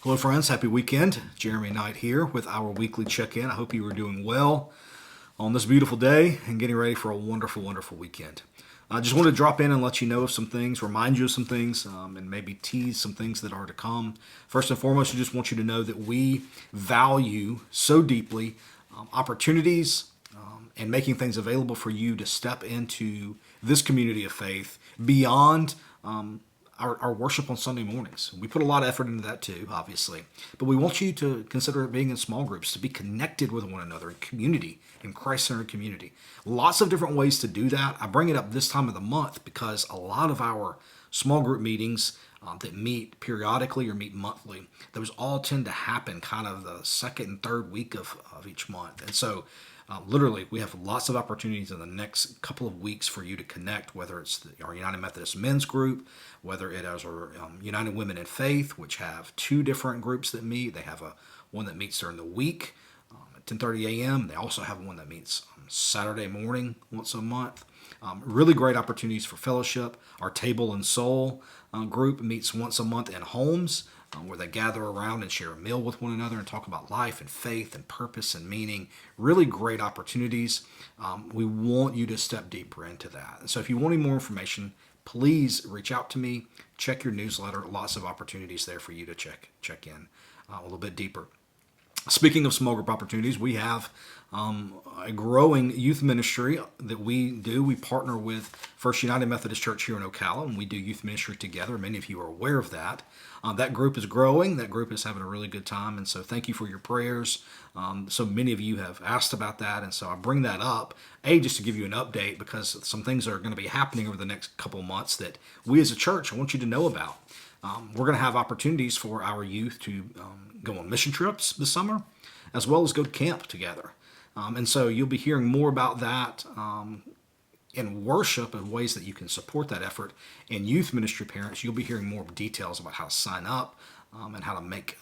Hello, friends. Happy weekend. Jeremy Knight here with our weekly check-in. I hope you are doing well on this beautiful day and getting ready for a wonderful, wonderful weekend. I just wanted to drop in and let you know of some things, remind you of some things, and maybe tease some things that are to come. First and foremost, I just want you to know that we value so deeply opportunities and making things available for you to step into this community of faith beyond our worship on Sunday mornings. We put a lot of effort into that too, obviously. But we want you to consider being in small groups, to be connected with one another in community, in Christ-centered community. Lots of different ways to do that. I bring it up this time of the month because a lot of our small group meetings that meet periodically or meet monthly, those all tend to happen kind of the second and third week of each month. And so literally, we have lots of opportunities in the next couple of weeks for you to connect, whether it's our United Methodist Men's Group, whether it is our United Women in Faith, which have two different groups that meet. They have one that meets during the week at 10:30 a.m. They also have one that meets Saturday morning once a month. Really great opportunities for fellowship. Our Table and Soul group meets once a month in homes, where they gather around and share a meal with one another and talk about life and faith and purpose and meaning. Really great opportunities. We want you to step deeper into that. And so if you want any more information, please reach out to me. Check your newsletter. Lots of opportunities there for you to check in a little bit deeper. Speaking of small group opportunities, we have a growing youth ministry that we do. We partner with First United Methodist Church here in Ocala, and we do youth ministry together. Many of you are aware of that. That group is growing. That group is having a really good time, and so thank you for your prayers. So many of you have asked about that, and so I bring that up, just to give you an update, because some things are going to be happening over the next couple of months that we as a church, I want you to know about. We're going to have opportunities for our youth to go on mission trips this summer, as well as go to camp together. And so you'll be hearing more about that in worship and ways that you can support that effort. In youth ministry parents, you'll be hearing more details about how to sign up and how to make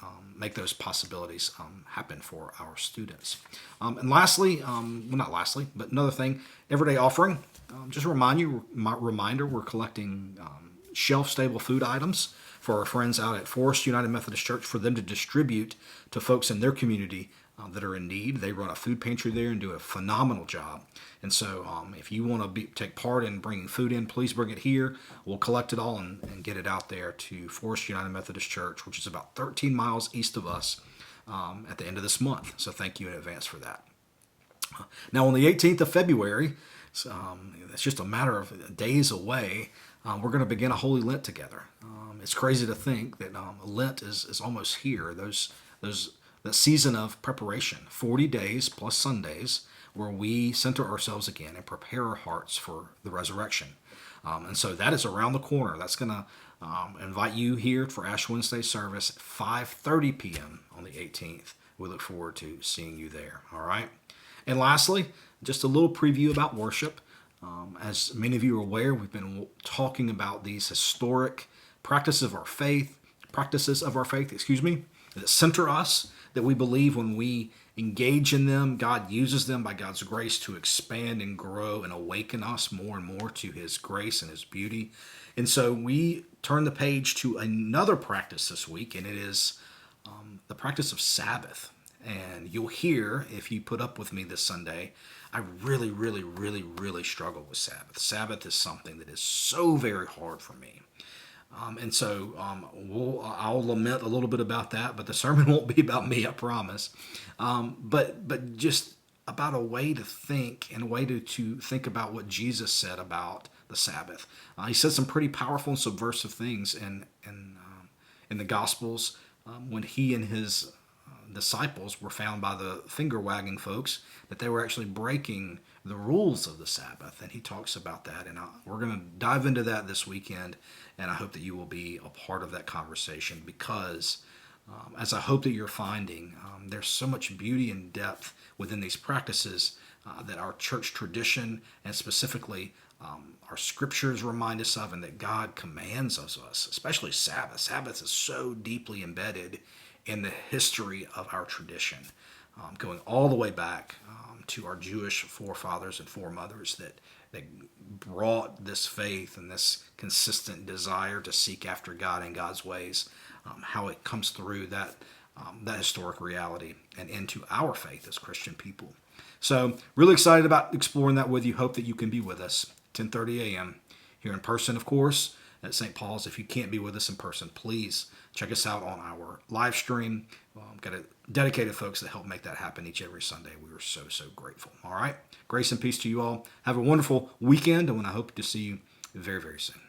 those possibilities happen for our students. And lastly, well, not lastly, but another thing, everyday offering. Just a reminder, we're collecting shelf-stable food items for our friends out at Forest United Methodist Church for them to distribute to folks in their community that are in need. They run a food pantry there and do a phenomenal job. And so if you want to take part in bringing food in, please bring it here. We'll collect it all and get it out there to Forest United Methodist Church, which is about 13 miles east of us at the end of this month. So thank you in advance for that. Now on the 18th of February, it's just a matter of days away, we're going to begin a Holy Lent together. It's crazy to think that Lent is almost here. That season of preparation, 40 days plus Sundays, where we center ourselves again and prepare our hearts for the resurrection. And so that is around the corner. That's going to invite you here for Ash Wednesday service at 5:30 p.m. on the 18th. We look forward to seeing you there. All right. And lastly, just a little preview about worship. As many of you are aware, we've been talking about these historic practices of our faith, that center us, that we believe when we engage in them, God uses them by God's grace to expand and grow and awaken us more and more to His grace and His beauty. And so we turn the page to another practice this week, and it is the practice of Sabbath. And you'll hear, if you put up with me this Sunday, I really, really, really, really struggle with Sabbath. Sabbath is something that is so very hard for me. And so I'll lament a little bit about that, but the sermon won't be about me, I promise. But just about a way to think and a way to think about what Jesus said about the Sabbath. He said some pretty powerful and subversive things in the Gospels when he and his disciples were found by the finger-wagging folks that they were actually breaking the rules of the Sabbath, and he talks about that, and we're going to dive into that this weekend, and I hope that you will be a part of that conversation, because as I hope that you're finding, there's so much beauty and depth within these practices that our church tradition and specifically our scriptures remind us of, and that God commands us, especially Sabbath. Sabbath is so deeply embedded in the history of our tradition, going all the way back to our Jewish forefathers and foremothers that brought this faith and this consistent desire to seek after God and God's ways how it comes through that historic reality and into our faith as Christian people. So really excited about exploring that with you. Hope that you can be with us 10:30 a.m. here in person, of course, at St. Paul's. If you can't be with us in person, please check us out on our live stream. Got a dedicated folks that help make that happen each every Sunday. We are so, so grateful. All right. Grace and peace to you all. Have a wonderful weekend, and I hope to see you very, very soon.